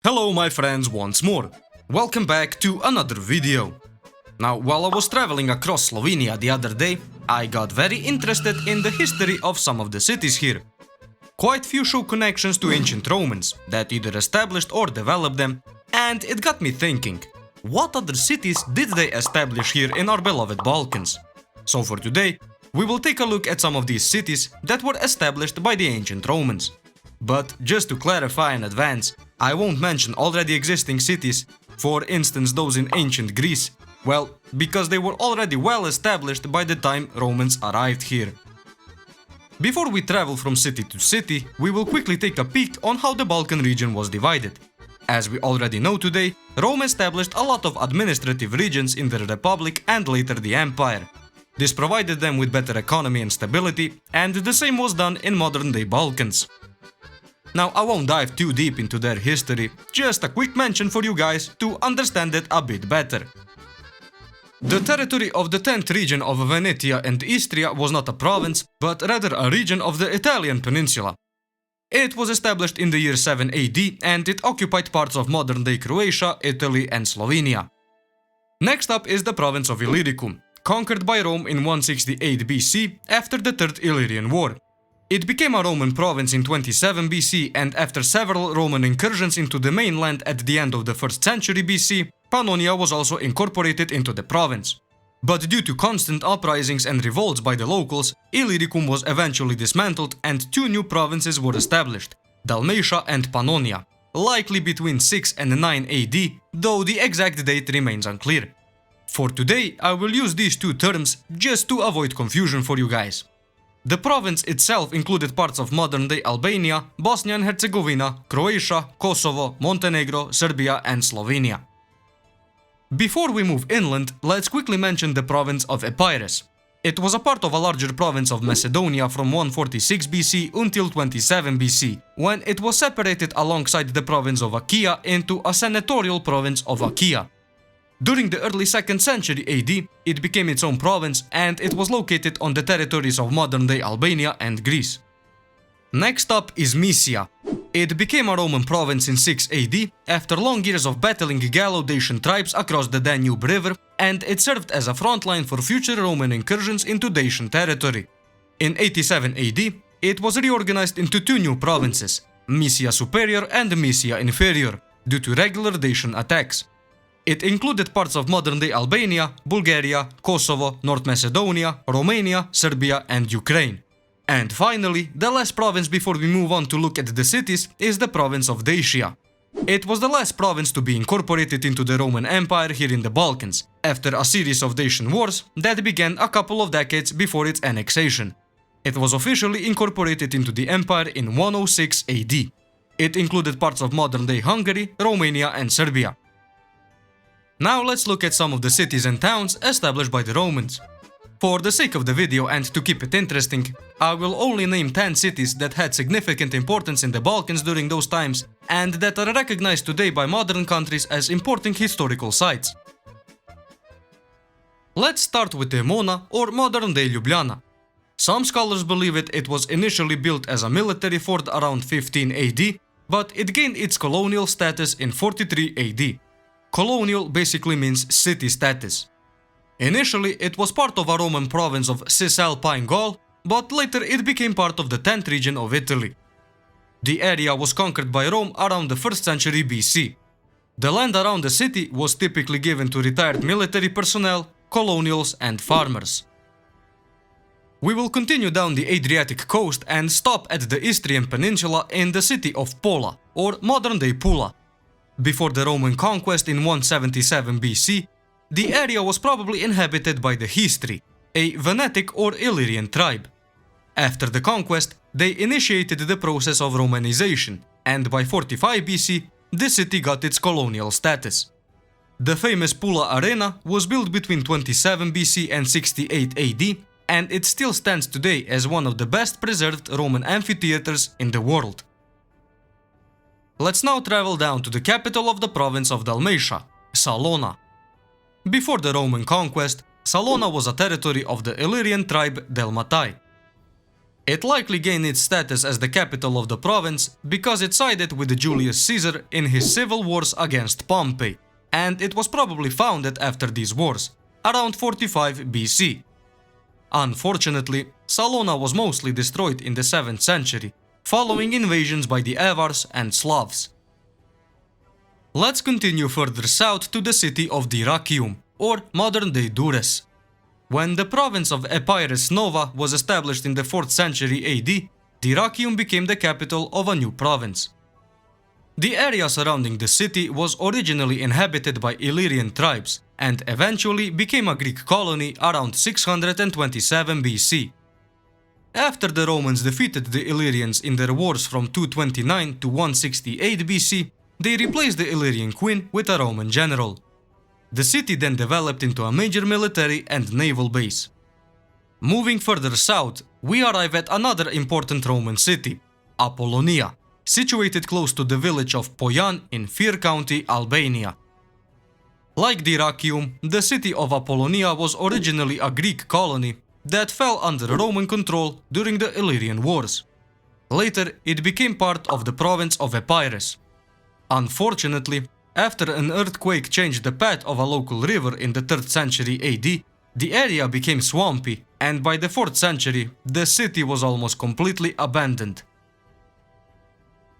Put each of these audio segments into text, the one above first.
Hello my friends once more. Welcome back to another video. Now, while I was traveling across Slovenia the other day, I got very interested in the history of some of the cities here. Quite few show connections to ancient Romans that either established or developed them, and it got me thinking, what other cities did they establish here in our beloved Balkans? So for today, we will take a look at some of these cities that were established by the ancient Romans. But just to clarify in advance, I won't mention already existing cities, for instance those in ancient Greece, well, because they were already well established by the time Romans arrived here. Before we travel from city to city, we will quickly take a peek on how the Balkan region was divided. As we already know today, Rome established a lot of administrative regions in the Republic and later the Empire. This provided them with better economy and stability, and the same was done in modern-day Balkans. Now, I won't dive too deep into their history, just a quick mention for you guys to understand it a bit better. The territory of the 10th region of Venetia and Istria was not a province, but rather a region of the Italian peninsula. It was established in the year 7 AD and it occupied parts of modern-day Croatia, Italy and Slovenia. Next up is the province of Illyricum, conquered by Rome in 168 BC after the Third Illyrian War. It became a Roman province in 27 BC, and after several Roman incursions into the mainland at the end of the 1st century BC, Pannonia was also incorporated into the province. But due to constant uprisings and revolts by the locals, Illyricum was eventually dismantled and two new provinces were established, Dalmatia and Pannonia, likely between 6 and 9 AD, though the exact date remains unclear. For today, I will use these two terms just to avoid confusion for you guys. The province itself included parts of modern-day Albania, Bosnia and Herzegovina, Croatia, Kosovo, Montenegro, Serbia and Slovenia. Before we move inland, let's quickly mention the province of Epirus. It was a part of a larger province of Macedonia from 146 BC until 27 BC, when it was separated alongside the province of Achaia into a senatorial province of Achaia. During the early 2nd century AD, it became its own province and it was located on the territories of modern-day Albania and Greece. Next up is Mysia. It became a Roman province in 6 AD after long years of battling Gallo-Dacian tribes across the Danube River, and it served as a front line for future Roman incursions into Dacian territory. In 87 AD, it was reorganized into two new provinces, Mysia Superior and Mysia Inferior, due to regular Dacian attacks. It included parts of modern-day Albania, Bulgaria, Kosovo, North Macedonia, Romania, Serbia and Ukraine. And finally, the last province before we move on to look at the cities is the province of Dacia. It was the last province to be incorporated into the Roman Empire here in the Balkans, after a series of Dacian wars that began a couple of decades before its annexation. It was officially incorporated into the empire in 106 AD. It included parts of modern-day Hungary, Romania and Serbia. Now let's look at some of the cities and towns established by the Romans. For the sake of the video and to keep it interesting, I will only name 10 cities that had significant importance in the Balkans during those times and that are recognized today by modern countries as important historical sites. Let's start with Emona, or modern-day Ljubljana. Some scholars believe it was initially built as a military fort around 15 AD, but it gained its colonial status in 43 AD. Colonial basically means city status. Initially, it was part of a Roman province of Cisalpine Gaul, but later it became part of the 10th region of Italy. The area was conquered by Rome around the 1st century BC. The land around the city was typically given to retired military personnel, colonials and farmers. We will continue down the Adriatic coast and stop at the Istrian peninsula in the city of Pola, or modern-day Pula. Before the Roman conquest in 177 BC, the area was probably inhabited by the Histri, a Venetic or Illyrian tribe. After the conquest, they initiated the process of Romanization, and by 45 BC, the city got its colonial status. The famous Pula Arena was built between 27 BC and 68 AD, and it still stands today as one of the best preserved Roman amphitheaters in the world. Let's now travel down to the capital of the province of Dalmatia, Salona. Before the Roman conquest, Salona was a territory of the Illyrian tribe Delmatai. It likely gained its status as the capital of the province because it sided with Julius Caesar in his civil wars against Pompey, and it was probably founded after these wars, around 45 BC. Unfortunately, Salona was mostly destroyed in the 7th century, following invasions by the Avars and Slavs. Let's continue further south to the city of Dyrrhachium, or modern-day Durrës. When the province of Epirus Nova was established in the 4th century AD, Dyrrhachium became the capital of a new province. The area surrounding the city was originally inhabited by Illyrian tribes and eventually became a Greek colony around 627 BC. After the Romans defeated the Illyrians in their wars from 229 to 168 BC, they replaced the Illyrian queen with a Roman general. The city then developed into a major military and naval base. Moving further south, we arrive at another important Roman city, Apollonia, situated close to the village of Poian in Fir County, Albania. Like Dyrrhachium, the city of Apollonia was originally a Greek colony that fell under Roman control during the Illyrian Wars. Later, it became part of the province of Epirus. Unfortunately, after an earthquake changed the path of a local river in the 3rd century AD, the area became swampy, and by the 4th century, the city was almost completely abandoned.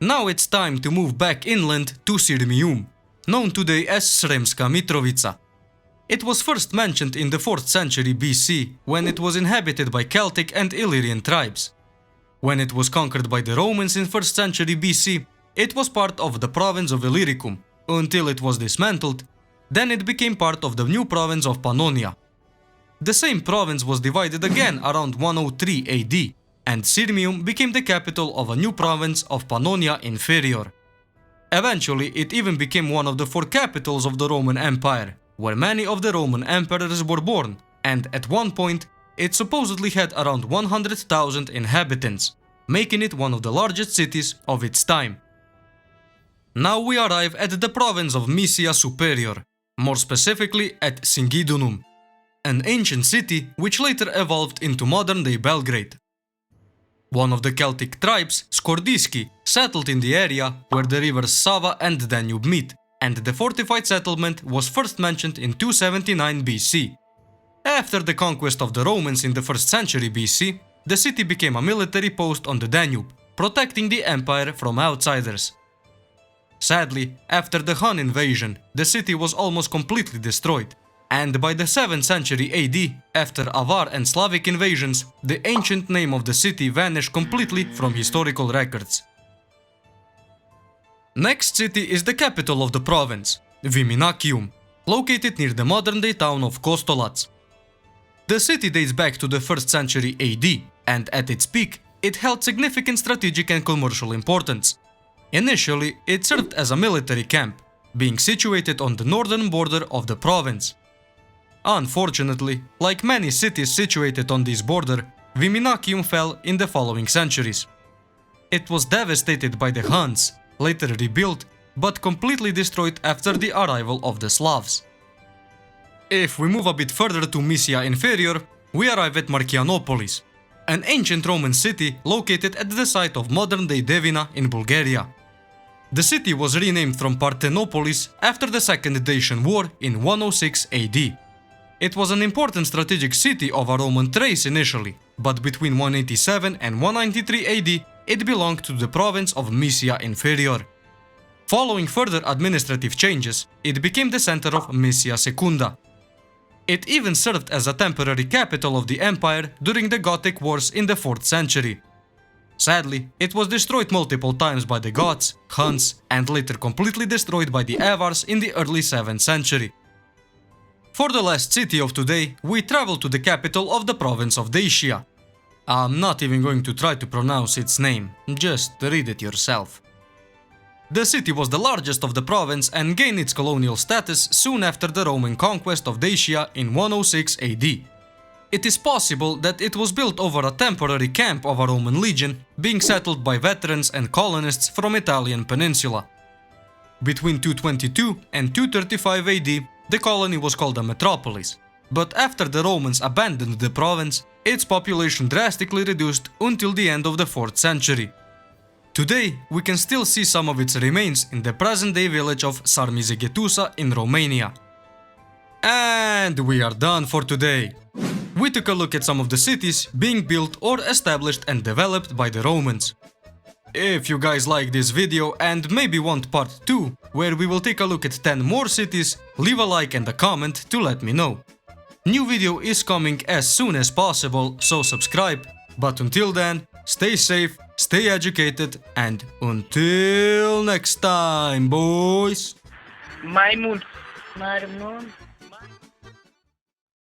Now it's time to move back inland to Sirmium, known today as Sremska Mitrovica. It was first mentioned in the 4th century BC, when it was inhabited by Celtic and Illyrian tribes. When it was conquered by the Romans in 1st century BC, it was part of the province of Illyricum, until it was dismantled. Then it became part of the new province of Pannonia. The same province was divided again around 103 AD, and Sirmium became the capital of a new province of Pannonia Inferior. Eventually, it even became one of the 4 capitals of the Roman Empire, where many of the Roman emperors were born, and at one point, it supposedly had around 100,000 inhabitants, making it one of the largest cities of its time. Now we arrive at the province of Mysia Superior, more specifically at Singidunum, an ancient city which later evolved into modern-day Belgrade. One of the Celtic tribes, Skordiski, settled in the area where the rivers Sava and Danube meet, and the fortified settlement was first mentioned in 279 BC. After the conquest of the Romans in the 1st century BC, the city became a military post on the Danube, protecting the empire from outsiders. Sadly, after the Hun invasion, the city was almost completely destroyed, and by the 7th century AD, after Avar and Slavic invasions, the ancient name of the city vanished completely from historical records. Next city is the capital of the province, Viminacium, located near the modern-day town of Kostolac. The city dates back to the 1st century AD, and at its peak, it held significant strategic and commercial importance. Initially, it served as a military camp, being situated on the northern border of the province. Unfortunately, like many cities situated on this border, Viminacium fell in the following centuries. It was devastated by the Huns, later rebuilt, but completely destroyed after the arrival of the Slavs. If we move a bit further to Mysia Inferior, we arrive at Marcianopolis, an ancient Roman city located at the site of modern-day Devina in Bulgaria. The city was renamed from Parthenopolis after the Second Dacian War in 106 AD. It was an important strategic city of a Roman trace initially, but between 187 and 193 AD, it belonged to the province of Mysia Inferior. Following further administrative changes, it became the center of Mysia Secunda. It even served as a temporary capital of the empire during the Gothic Wars in the 4th century. Sadly, it was destroyed multiple times by the Goths, Huns, and later completely destroyed by the Avars in the early 7th century. For the last city of today, we travel to the capital of the province of Dacia. I'm not even going to try to pronounce its name, just read it yourself. The city was the largest of the province and gained its colonial status soon after the Roman conquest of Dacia in 106 AD. It is possible that it was built over a temporary camp of a Roman legion, being settled by veterans and colonists from Italian peninsula. Between 222 and 235 AD, the colony was called a metropolis, but after the Romans abandoned the province, its population drastically reduced until the end of the 4th century. Today, we can still see some of its remains in the present-day village of Sarmizegetusa in Romania. And we are done for today. We took a look at some of the cities being built or established and developed by the Romans. If you guys like this video and maybe want part 2, where we will take a look at 10 more cities, leave a like and a comment to let me know. New video is coming as soon as possible, so subscribe. But until then, stay safe, stay educated, and until next time, boys! Maimun. Marmon.